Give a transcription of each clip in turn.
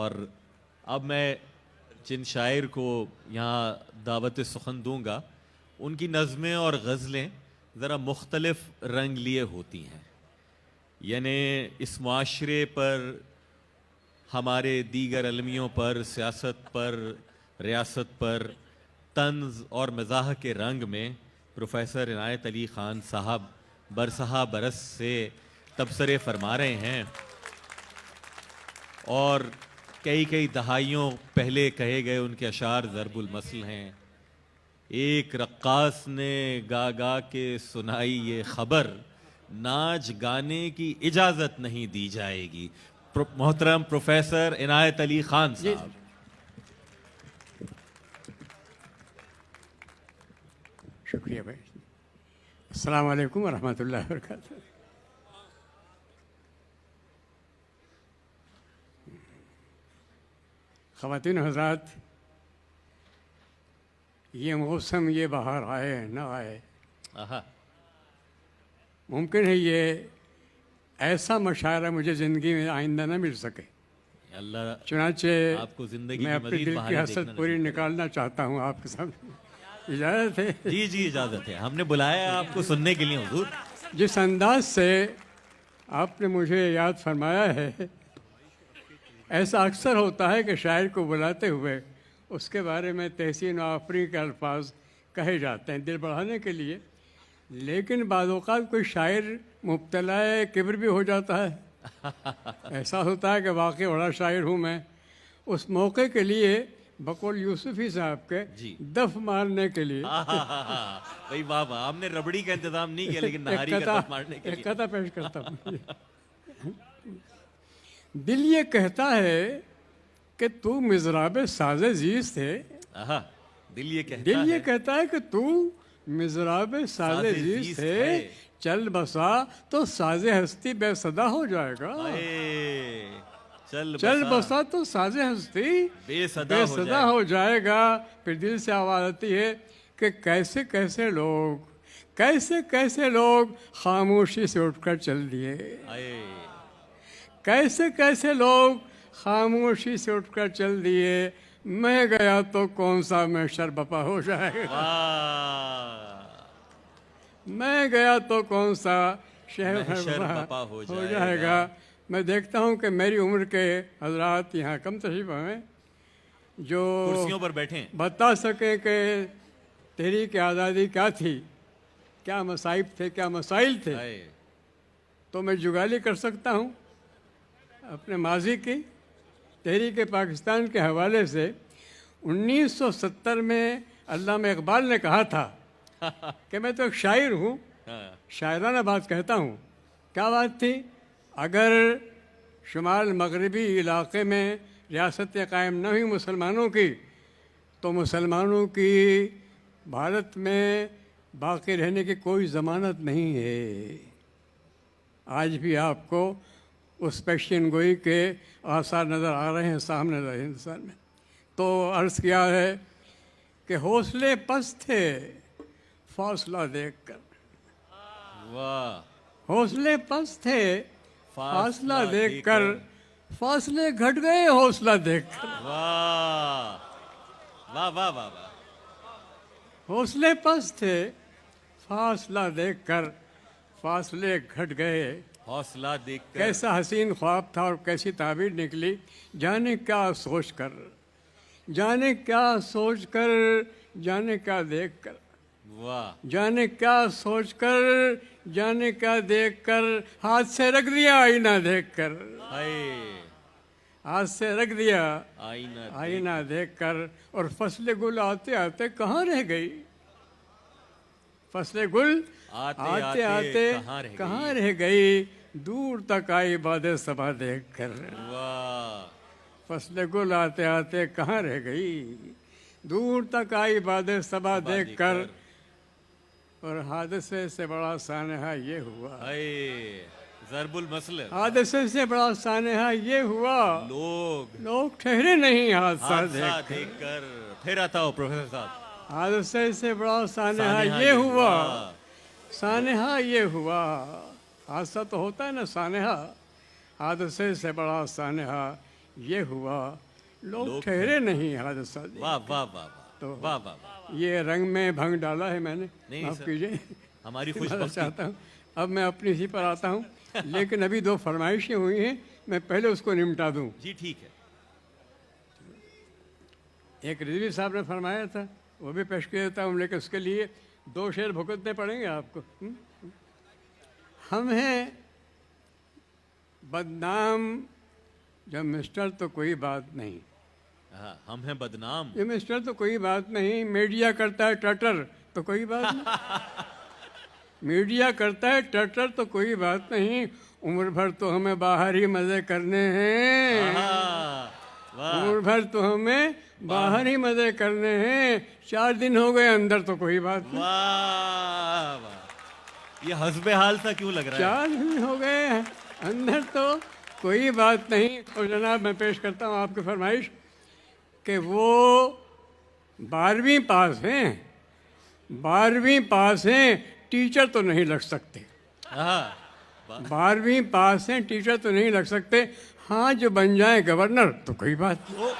और अब मैं जिन शायर को यहाँ दावत सुखन दूंगा उनकी नज़में और गज़लें ज़रा मुख्तलिफ रंग लिए होती हैं, यानी इस माशरे पर, हमारे दीगर अलमियों पर, सियासत पर, रियासत पर तंज़ और मज़ाह के रंग में प्रोफेसर इनायत अली ख़ान साहब बरसहा बरस से तबसरे फरमा रहे हैं और कई कई दहाइयों पहले कहे गए उनके अशार ज़रबुल मसल हैं। एक रक्कास ने गा गा के सुनाई ये खबर, नाच गाने की इजाज़त नहीं दी जाएगी। मोहतरम प्रोफेसर इनायत अली ख़ान साहब। शुक्रिया भाई। अस्सलाम वालेकुम वरहमतुल्लाहि वबरकातुहू। ख़वातीन हज़रात, ये मौसम, ये बाहर आए न आए, मुमकिन है ये ऐसा मशायरा मुझे ज़िंदगी में आइंदा न मिल सके। अल्लाह चुनाचे आपको ज़िंदगी मैं अपने दिल की हसरत पूरी निकालना चाहता हूँ आपके सामने। इजाज़त है? जी जी इजाज़त है, हमने बुलाया है आपको सुनने के लिए हुजूर। जिस अंदाज से आपने मुझे याद फरमाया है, ऐसा अक्सर होता है कि शायर को बुलाते हुए उसके बारे में तहसीन व आफरी के अल्फाज कहे जाते हैं दिल बढ़ाने के लिए, लेकिन बाज़ औक़ात कोई शायर मुब्तला किब्र भी हो जाता है। ऐसा होता है कि वाकई बड़ा शायर हूँ मैं, उस मौके के लिए बकौल यूसुफ़ी साहब के दफ मारने के लिए भाई वाह वाह, हमने रबड़ी का इंतजाम नहीं किया लेकिन नहारी का दफ मारने के लिए एक कथा पेश करता हूँ। दिल ये कहता है कि तू मिज़राब साज़े ज़ीज़ थे। दिल ये कहता है कि तू मिज़राब साज़े ज़ीज़ थे, चल बसा तो साज़े हस्ती बेसदा हो जाएगा। चल बसा तो साज़े हस्ती बेसदा हो जाएगा। फिर दिल से आवाज़ आती है कि कैसे कैसे लोग खामोशी से उठकर चल दिए, कैसे लोग खामोशी से उठकर चल दिए। मैं गया तो कौन सा महशर बपा हो जाएगा, मैं गया तो कौन सा शहर बपा हो जाएगा। मैं देखता हूँ कि मेरी उम्र के हजरात यहाँ कम तशरीफ हैं जो कुर्सियों पर बैठे बता सके कि तहरीक आज़ादी क्या थी, क्या मसाइब थे, क्या मसाइल थे, तो मैं जुगाली कर सकता हूँ अपने माजी की। तहरीक पाकिस्तान के हवाले से 1970 में अल्लामा इकबाल ने कहा था कि मैं तो एक शायर हूँ, शायराना बात कहता हूँ। क्या बात थी? अगर शुमाल मगरबी इलाक़े में रियासतें कायम न हुई मुसलमानों की, तो मुसलमानों की भारत में बाकी रहने की कोई ज़मानत नहीं है। आज भी आपको उस पेशियन गोई के आसार नज़र आ रहे हैं सामने हिंदुस्तान में। तो अर्ज़ किया है कि हौसले पस्त थे फासला देखकर, वाह, हौसले पस्त थे फासला देखकर, फासले घट गए हौसला देखकर। वाह वाह वाह वाह वाह, हौसले पस्त थे फासला देखकर, फासले घट गए हौसला देखकर। कैसा हसीन ख्वाब था और कैसी ताबीर निकली, जाने क्या सोच कर, जाने क्या सोच कर, जाने क्या देख कर, वाह, जाने क्या सोच कर, जाने क्या देख कर, हाथ से रख दिया आईना देख कर, हाथ से रख दिया आईना देख कर। और फसले गुल आते आते कहाँ रह गई, फसले गुल आते आते कहाँ रह गई, दूर तक आई बादे सबा देख कर। फसले गुल आते आते कहाँ रह गई, दूर तक आई बादे सबा देख कर। और हादसे से बड़ा सानहा ये हुआ, ज़रबुल मसल, हादसे से बड़ा सानहा ये हुआ, लोग ठहरे नहीं हादसा देख कर। फिर आता हो प्रोफेसर साहब। हादसे से बड़ा सानहा ये हुआ, सानहा ये हुआ। हादसा तो होता है ना सानहा, हादसे से बड़ा सानहा ये हुआ, लोग लोग ठहरे नहीं हादसा देख। वाह वाह वाह तो वाह वाह वाह। ये रंग में भंग डाला है मैंने, नहीं माफ सर, कीजिए। हमारी मैं खुशबख्ती। चाहता हूँ अब मैं अपनी इसी पर आता हूँ, लेकिन अभी दो फरमाइशें हुई हैं, मैं पहले उसको निपटा दूँ। जी ठीक है। एक रिजवी साहब ने फरमाया था, वो भी पेश किया देता हूँ, लेकिन उसके लिए दो शेर भुगतने पड़ेंगे आपको। हम हैं बदनाम जब मिस्टर तो कोई बात नहीं, हाँ, हम हैं बदनाम। ये मिस्टर तो कोई बात नहीं, मीडिया करता है टटर तो कोई बात नहीं, मीडिया करता है टटर तो कोई बात नहीं, उम्र भर तो हमें बाहर ही मजे करने हैं, आहा, वाह उम्र भर तो हमें बाहर ही मजे करने हैं, 4 दिन हो गए अंदर तो कोई बात नहीं, वाह वाह। ये हस्बे हाल सा क्यों लग रहा है? 4 दिन हो गए अंदर तो कोई बात नहीं। और जनाब मैं पेश करता हूँ आपकी फरमाइश कि वो 12वीं पास हैं, 12वीं पास हैं, टीचर तो नहीं लग सकते, हाँ, वाह। 12वीं पास हैं, टीचर तो नहीं लग सकते, हाँ जो बन जाए गवर्नर तो कोई बात नहीं। ओ,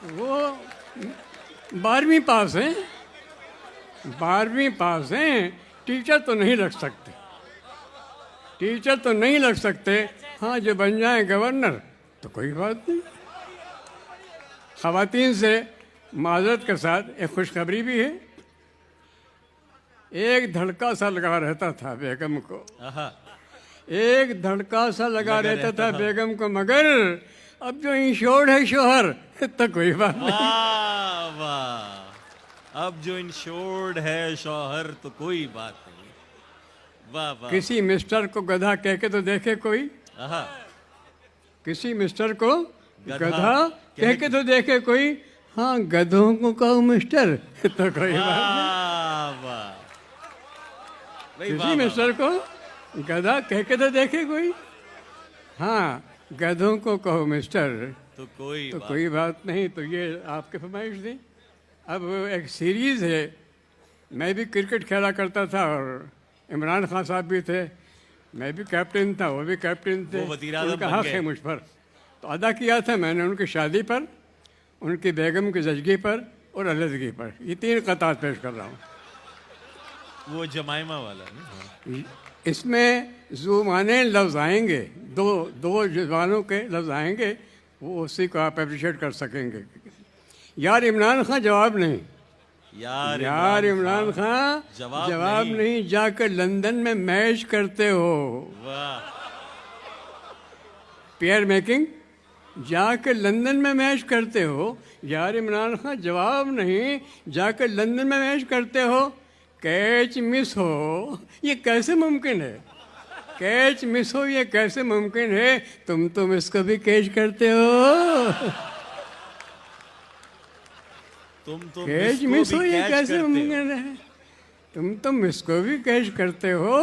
वो 12वीं पास हैं, 12वीं पास हैं, टीचर तो नहीं लग सकते, टीचर तो नहीं लग सकते, हाँ जो बन जाए गवर्नर तो कोई बात नहीं। ख़वातीन से माजरत के साथ एक खुशखबरी भी है, एक धड़का सा लगा रहता था बेगम को, आहा, एक धड़का सा लगा लगा रहता था रहता था। बेगम को, मगर अब जो इंश्योर्ड है शोहर तो कोई बात नहीं। वाह वाह। अब जो इंश्योर्ड है शौहर तो कोई बात नहीं। वाह वाह। किसी मिस्टर को गधा कह के तो देखे कोई, आहा, किसी मिस्टर को गधा गधा कह के तो देखे कोई, हाँ गधों को कहो मिस्टर तो कोई बात नहीं। वाह वाह। भाई, वाह, किसी वाह, मिस्टर को गधा कह के तो देखे कोई, हाँ गधों को कहो मिस्टर तो कोई तो बात। कोई बात नहीं। तो ये आपके फरमाइश थी। अब एक सीरीज़ है, मैं भी क्रिकेट खेला करता था और इमरान खान साहब भी थे, मैं भी कैप्टन था, वो भी कैप्टन थे, वो वज़ीर-ए-आज़म उनका बन हक गए। है मुझ पर, तो अदा किया था मैंने उनकी शादी पर, उनकी बेगम की जजगी पर और अलहदगी पर। ये 3 क़तात पेश कर रहा हूँ। वो जमाइमा वाला नहीं? इसमें जुबाने लफ्ज़ आएंगे, दो जुबानों के लफ्ज़ आएंगे, वो उसी को आप अप्रिशिएट कर सकेंगे। यार इमरान खान जवाब नहीं, यार इमरान खान जवाब नहीं, जाकर लंदन में मैच करते हो, वाह। पेयर मेकिंग, जाकर लंदन में मैच करते हो, यार इमरान खान जवाब नहीं, जाकर लंदन में मैच करते हो, कैच मिस हो ये कैसे मुमकिन है, कैच मिस हो ये कैसे मुमकिन है, तुम तो मिस को भी कैच करते हो, तुम तो कैच मिस मिस को हो भी ये कैच कैसे करते हो। मुमकिन है, तुम तो मिस को भी कैच करते हो।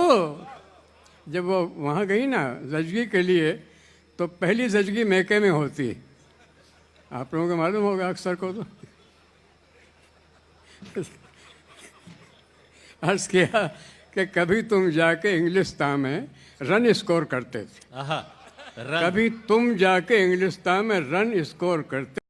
जब वो वहाँ गई ना जजगी के लिए, तो पहली जजगी मैके में होती है, आप लोगों को मालूम होगा अक्सर को। तो अर्ज किया कि कभी तुम जाके इंग्लिस्तान में रन स्कोर करते थे, आहा, कभी तुम जाके इंग्लिस्तान में रन स्कोर करते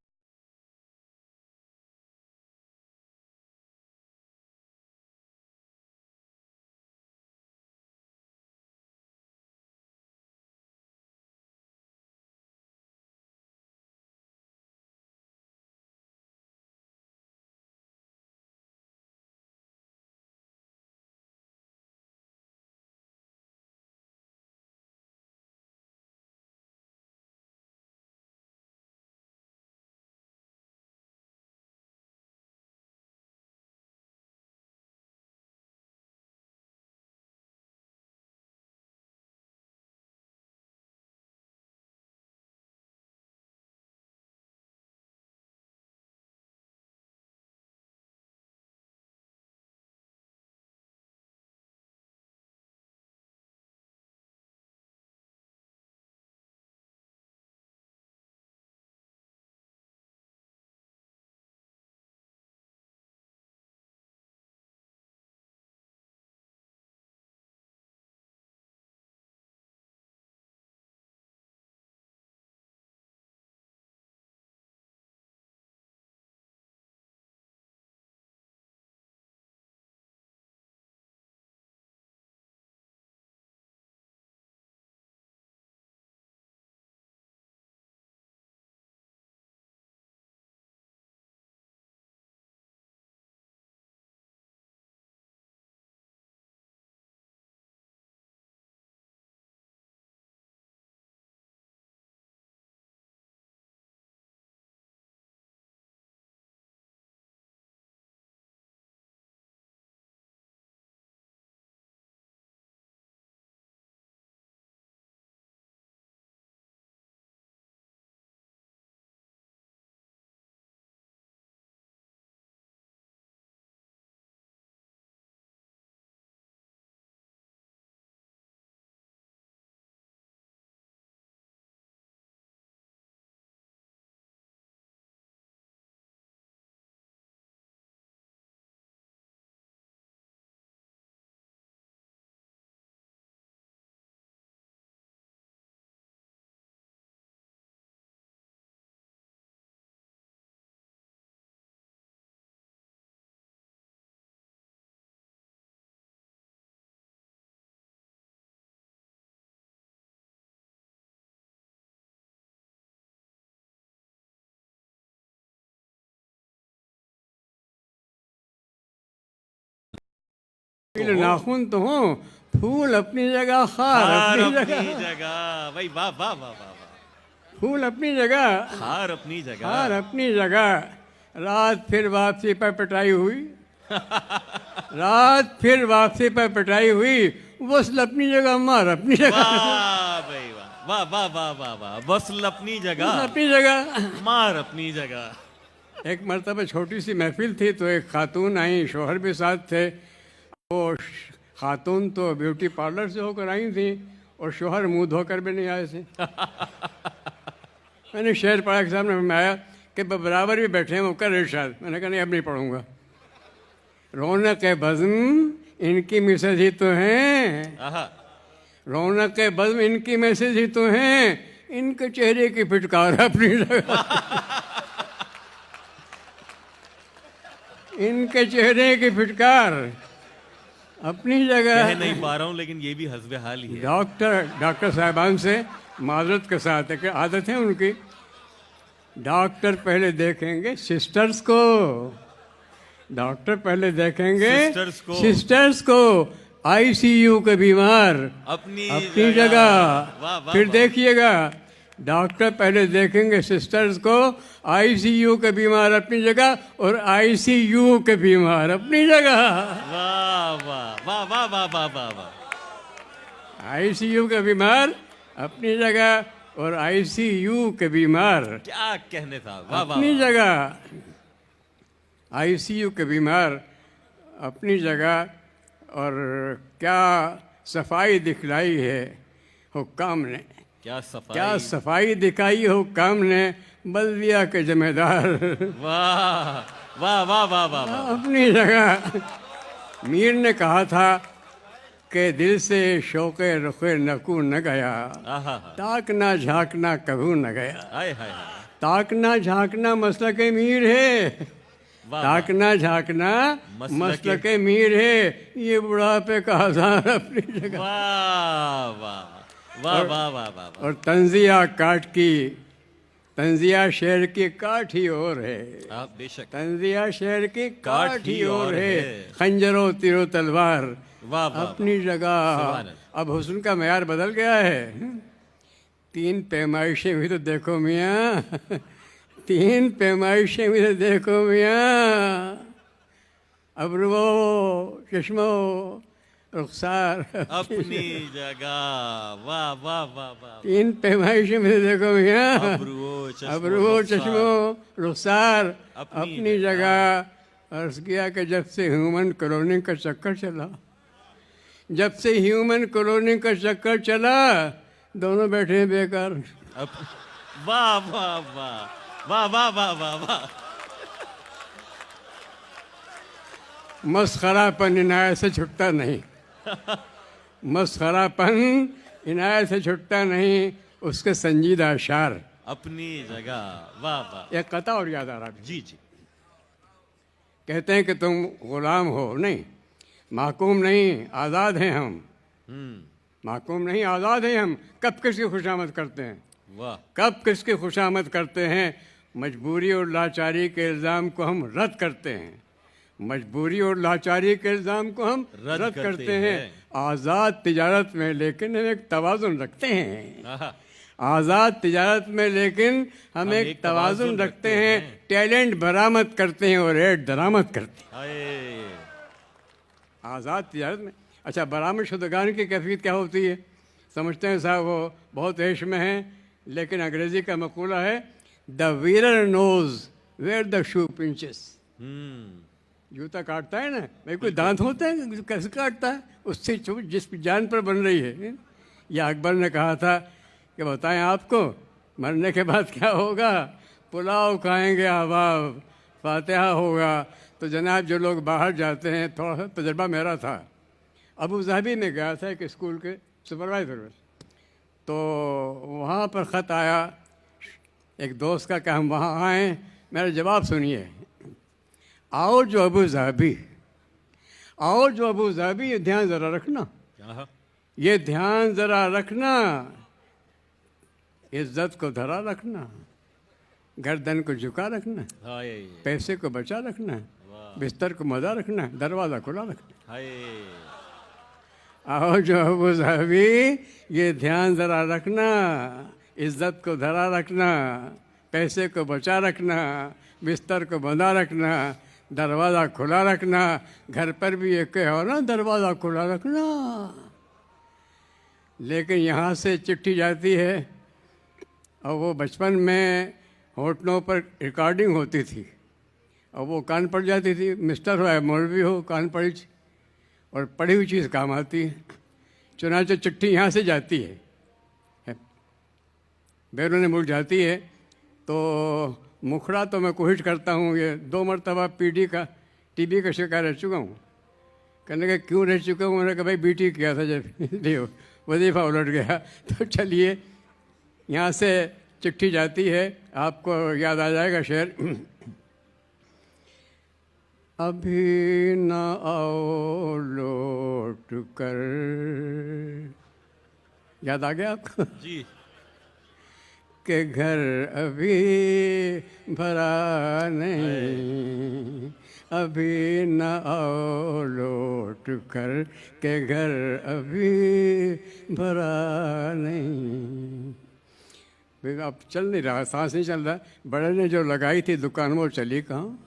नाखून तो हो, फूल अपनी जगह, खार हार अपनी अपनी जगह। जगह। भाई वाह वाह वाह वाह वाह। फूल अपनी जगह, हार अपनी खार जगह। अपनी जगह। रात फिर वापसी पर पिटाई हुई, रात फिर वापसी पर पिटाई हुई। वसल अपनी जगह, मार अपनी जगह। वाह भाई वाह वाह वाह वाह वाह वाह। वसल अपनी जगह, अपनी जगह। मार अपनी जगह। एक मरतबा छोटी सी महफिल थी तो एक खातून आई, शोहर भी साथ थे। वो खातून तो ब्यूटी पार्लर से होकर आई थी और शोहर मुंह धोकर भी नहीं आए थे। मैंने शेर पढ़ा के सामने में आया कि बराबर भी बैठे हैं, वो कर इरशाद। मैंने कहा नहीं, अब नहीं पढ़ूंगा। रौनक बज़्म इनकी मिसेज ही तो हैं, आहा। रौनक बज़्म इनकी मैसेज ही तो हैं, इनके चेहरे की फिटकार अपनी जगह। इनके चेहरे की फिटकार अपनी जगह। कह नहीं पा रहा हूँ लेकिन ये भी हस्बे हाल ही है। डॉक्टर साहिबान से माजरत के साथ एक आदत है उनकी, डॉक्टर पहले देखेंगे सिस्टर्स को, डॉक्टर पहले देखेंगे सिस्टर्स को। आईसीयू के बीमार अपनी जगह। वाह वाह। फिर देखिएगा, डॉक्टर पहले देखेंगे सिस्टर्स को, आईसीयू के बीमार अपनी जगह और आईसीयू के बीमार अपनी जगह। वाह वाह वाह वाह वाह वाह वाह वाह। आईसीयू के बीमार अपनी जगह और आईसीयू के बीमार क्या कहने था। वाह वाह अपनी जगह। आईसीयू के बीमार अपनी जगह। और क्या सफाई दिखलाई है हुक्काम ने, क्या सफाई। क्या सफाई दिखाई हुक्काम ने, बल्दिया के जमेदार। वाह वाह वाह वाह वाह वाह। अपनी जगह। मीर ने कहा था कि दिल से शौक़े रुख़े नकू न गया, आहा। ताकना झांकना कभू न गया। हाय हाय हाय। ताकना झांकना मसलक मीर है, वाह ताकना झांकना मसलक मीर है। ये बुढ़ापे का आज़ार अपनी जगह। वाह वाह वाह वाह वाह वाह। और तंजिया काट की, तंजिया शेर की काठ ही और है। आप बेशक। तंजिया शेर की काठ ही और है, खंजरों तीरों तलवार वाह वाह। अपनी जगह। अब हुस्न का मयार बदल गया है। 3 पैमाइशें भी तो देखो मियाँ, 3 पैमाइशें भी तो देखो मियाँ। अब्रुओ चश्मो रुखसार अपनी जगह। वाह वाह वाह वाह। 3 पैमाइशें भी तो देखो मियाँ। अब्रुओ चश्मो रुखसार अपनी जगह। अर्ज किया कि जब से ह्यूमन कॉलोनी का चक्कर चला, जब से ह्यूमन कॉलोनी का चक्कर चला, दोनों बैठे हैं बेकार। वाह वाह वाह वाह वाह वाह वाह वाह। मस्खरापन इनायत से छुटता नहीं, मस्खरापन इनायत से छुटता नहीं, उसके संजीदा अशार अपनी जगह। वाह वाह। एक कथा और याद आ रहा है। जी जी। कहते हैं कि तुम गुलाम हो, नहीं महकूम नहीं, आज़ाद हैं हम। महकूम नहीं, आज़ाद हैं हम। कब किसकी खुशामद करते हैं, वाह। कब किसकी खुशामद करते हैं। मजबूरी और लाचारी के इल्ज़ाम को हम रद्द करते हैं, मजबूरी और लाचारी के इल्ज़ाम को हम रद्द करते हैं। आज़ाद तिजारत में लेकिन हम एक तवाज़ुन रखते हैं, आज़ाद तिजारत में लेकिन हम एक तवाज़ुन रखते हैं। टैलेंट बरामद करते हैं और रेट दरामद करते हैं आज़ाद तिजारत में। अच्छा, बरामद शुदगान की कैफियत क्या होती है समझते हैं साहब, वो बहुत ऐश में हैं, लेकिन अंग्रेज़ी का मकूला है the wearer knows where the shoe pinches. जूता काटता है ना भाई, कोई दांत होता है कैसे काटता है, उससे जिस जान पर बन रही है। या अकबर ने कहा था कि बताएं आपको मरने के बाद क्या होगा, पुलाव खाएंगे अहबाब, फातिहा होगा। तो जनाब जो लोग बाहर जाते हैं, थोड़ा सा तजर्बा मेरा था, अबू धाबी में गया था एक स्कूल के सुपरवाइज़र में, तो वहाँ पर ख़त आया एक दोस्त का कि हम वहाँ आएँ। मेरा जवाब सुनिए, आओ जो अबू धाबी, आओ जो अबू धाबी, ये ध्यान ज़रा रखना, ये ध्यान ज़रा रखना, इज्जत को धरा रखना, गर्दन को झुका रखना, पैसे को बचा रखना, बिस्तर को मजा रखना, दरवाज़ा खुला रखना। हाय आओ जो अबू साहबी, ये ध्यान ज़रा रखना, इज्जत को धरा रखना, पैसे को बचा रखना, बिस्तर को बंधा रखना, दरवाज़ा खुला रखना। घर पर भी एक हो ना, दरवाज़ा खुला रखना। लेकिन यहाँ से चिट्ठी जाती है, और वो बचपन में होटलों पर रिकॉर्डिंग होती थी, और वो कान पड़ जाती थी। मिस्टर हो या मौलवी हो, कान पड़ी, और पढ़ी हुई चीज़ काम आती है। चुनांचे चिट्ठी यहाँ से जाती है, बैरून मुल्क जाती है, तो मुखड़ा तो मैं कोशिश करता हूँ। ये 2 मरतबा टीबी का शिकार रह चुका हूँ। कहने का क्यों रह चुका हूँ? मैंने कहा भाई बीटी किया था जब, इसलिए वजीफ़ा उलट गया। तो चलिए, यहाँ से चिट्ठी जाती है, आपको याद आ जाएगा शेर। अभी न आओ लौट कर, याद आ गया आपको? जी। के घर अभी भरा नहीं, अभी न आओ लौट कर, के घर अभी भरा नहीं। अब चल नहीं रहा, सांस नहीं चल रहा। बड़े ने जो लगाई थी दुकान, वो चली कहाँ?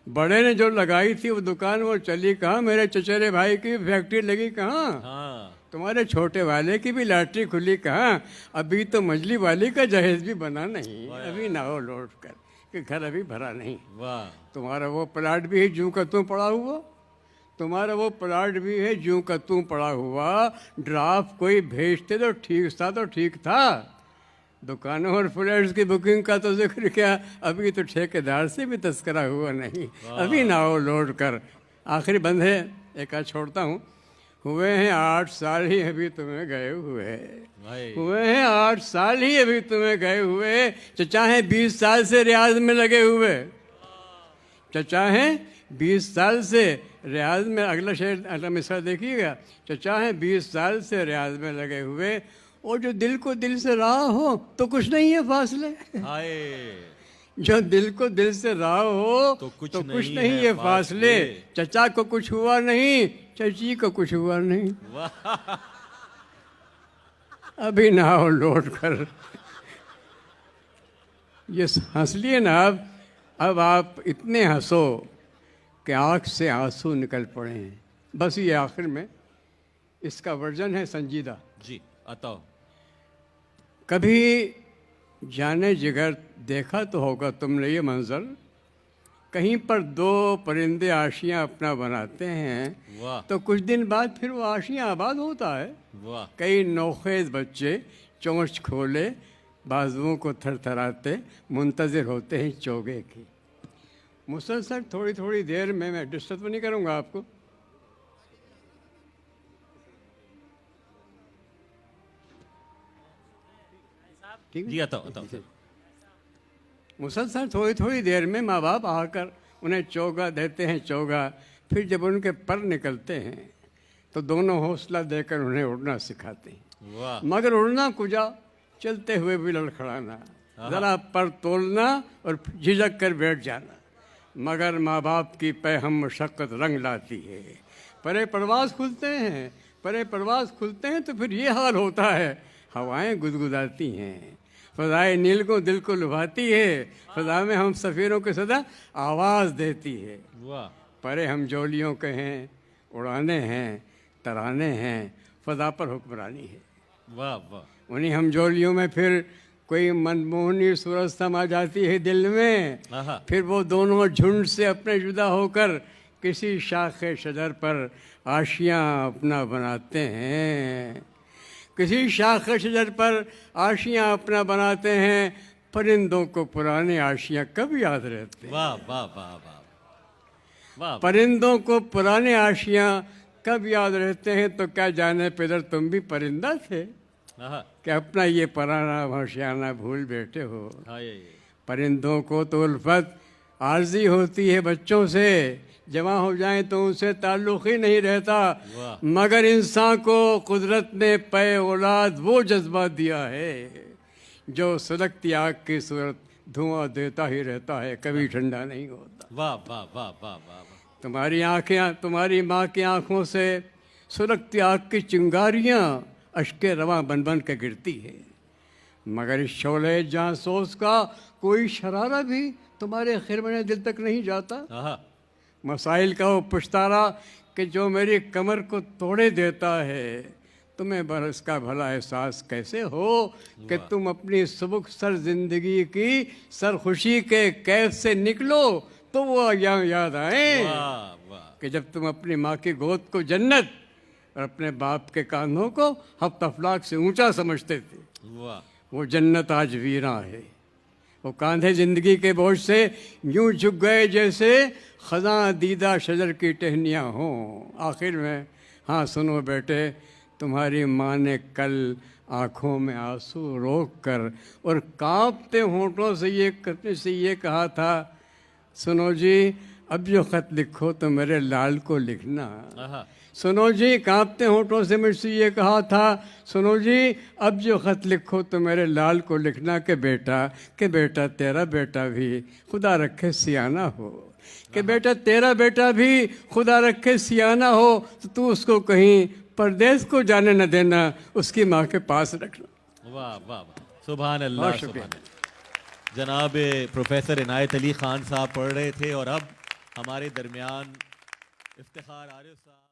बड़े ने जो लगाई थी वो दुकान, वो चली कहाँ? मेरे चचेरे भाई की फैक्ट्री लगी कहाँ? तुम्हारे छोटे वाले की भी लॉटरी खुली कहाँ? अभी तो मजली वाली का जहेज भी बना नहीं, अभी ना हो लौट कर, कि घर अभी भरा नहीं। वाह। तुम्हारा वो प्लाट भी है जूं का त्यों पड़ा हुआ, तुम्हारा वो प्लाट भी है जूं का त्यों पड़ा हुआ। ड्राफ्ट कोई भेजते तो ठीक था। दुकानों और फ्लैट्स की बुकिंग का तो जिक्र क्या, अभी तो ठेकेदार से भी तस्करा हुआ नहीं, अभी ना हो लौट कर। आखिरी बंद है, एक आज छोड़ता हूँ। हुए हैं 8 साल ही अभी तुम्हें गए हुए, हुए हैं 8 साल ही अभी तुम्हें गए हुए। चचा हैं 20 साल से रियाज में लगे हुए, चचा हैं 20 साल से रियाज में। अगला शेर, अगला मिसरा देखिएगा। चचा हैं 20 साल से रियाज में लगे हुए, और जो दिल को दिल से रहा हो तो कुछ नहीं है फासले। जो दिल को दिल से रहा हो तो कुछ नहीं है फासले। चचा को कुछ हुआ नहीं, चची को कुछ हुआ नहीं, अभी ना हो लौट कर। ये हंस लिए ना आप, अब आप इतने हंसो कि आँख से आंसू निकल पड़े हैं। बस ये आखिर में इसका वर्जन है संजीदा जी। अताओ कभी जाने जिगर देखा तो होगा तुमने ये मंजर, कहीं पर 2 परिंदे आशियाँ अपना बनाते हैं, तो कुछ दिन बाद फिर वो आशियाँ आबाद होता है। कई नौखेज बच्चे चोंच खोले बाजुओं को थरथराते मुंतज़िर होते हैं चोगे की। मुसलसल थोड़ी थोड़ी देर में, मैं डिस्टर्ब नहीं करूँगा आपको। ठीक है, मुसलसल थोड़ी थोड़ी देर में माँ बाप आकर उन्हें चोगा देते हैं, चोगा। फिर जब उनके पर निकलते हैं तो दोनों हौसला देकर उन्हें उड़ना सिखाते हैं। मगर उड़ना कुजा, चलते हुए भी लड़खड़ाना, ज़रा पर तोलना और झिझक कर बैठ जाना। मगर माँ बाप की पैहम मशक्क़त रंग लाती है। परे परवाज़ खुलते हैं, परे परवाज़ खुलते हैं तो फिर ये हाल होता है। हवाएं गुदगुदाती हैं, फ़ज़ाए नील को दिल को लुभाती है, फ़ज़ा में हम सफ़ीरों के सदा आवाज़ देती है। परे हम जोलियों के हैं, उड़ाने हैं, तराने हैं, फ़ज़ा पर हुक्मरानी है। वाह वाह। उन्हीं हम जोलियों में फिर कोई मनमोहनी सूरत समा जाती है दिल में। फिर वो दोनों झुंड से अपने जुदा होकर किसी शाखे शजर पर आशियाँ अपना बनाते हैं, किसी शाखे शजर पर आशियाँ अपना बनाते हैं। परिंदों को पुराने आशियाँ कब याद रहते हैं? वाह वाह वाह वाह वाह। परिंदों को पुराने आशियाँ कब याद रहते हैं? तो क्या जाने पिदर तुम भी परिंदा थे कि अपना ये पुराना होशियाना भूल बैठे हो। परिंदों को तो उल्फत आर्जी होती है बच्चों से, जमा हो जाएं तो उनसे ताल्लुक़ ही नहीं रहता। मगर इंसान को कुदरत ने पे औलाद वो जज्बा दिया है जो सुलगती आग की सूरत धुआं देता ही रहता है, कभी ठंडा नहीं होता। वाह वाह वाह वाह वाह वाह। तुम्हारी माँ की आंखों से सुलगती आग की चिंगारियाँ अश्के रवां बन बन के गिरती है, मगर इस शोले जासूस का कोई शरारा भी तुम्हारे खिरमने दिल तक नहीं जाता। आहा, मसाइल का वो पुश्तारा कि जो मेरी कमर को तोड़े देता है, तुम्हें बरस का भला एहसास कैसे हो कि तुम अपनी सुबह सर जिंदगी की सरखुशी के कैद से निकलो तो वो याद आए वाह वाह। कि जब तुम अपनी माँ की गोद को जन्नत और अपने बाप के कांधों को हफ्तफलाक से ऊंचा समझते थे, वाह वो जन्नत आज वीरां है। वो कांधे जिंदगी के बोझ से यूं झुक गए जैसे खज़ां दीदा शजर की टहनियाँ हों। आखिर में हाँ सुनो बेटे, तुम्हारी माँ ने कल आँखों में आंसू रोक कर और कांपते होंठों से ये कहा था, सुनो जी अब जो ख़त लिखो तो मेरे लाल को लिखना। आहा, सुनो जी कांपते होंठों से मुझसे ये कहा था, सुनो जी अब जो ख़त लिखो तो मेरे लाल को लिखना कि बेटा तेरा बेटा भी खुदा रखे सियाना हो, कि बेटा तेरा बेटा भी खुदा रखे सियाना हो, तो तू उसको कहीं परदेश को जाने न देना, उसकी माँ के पास रखना। वाह वाह वाह, सुभान अल्लाह बहुत शुक्रिया। सुभान अल्लाह। जनाब प्रोफेसर इनायत अली खान साहब पढ़ रहे थे और अब हमारे दरमियान इफ्तिखार आरिफ साहब।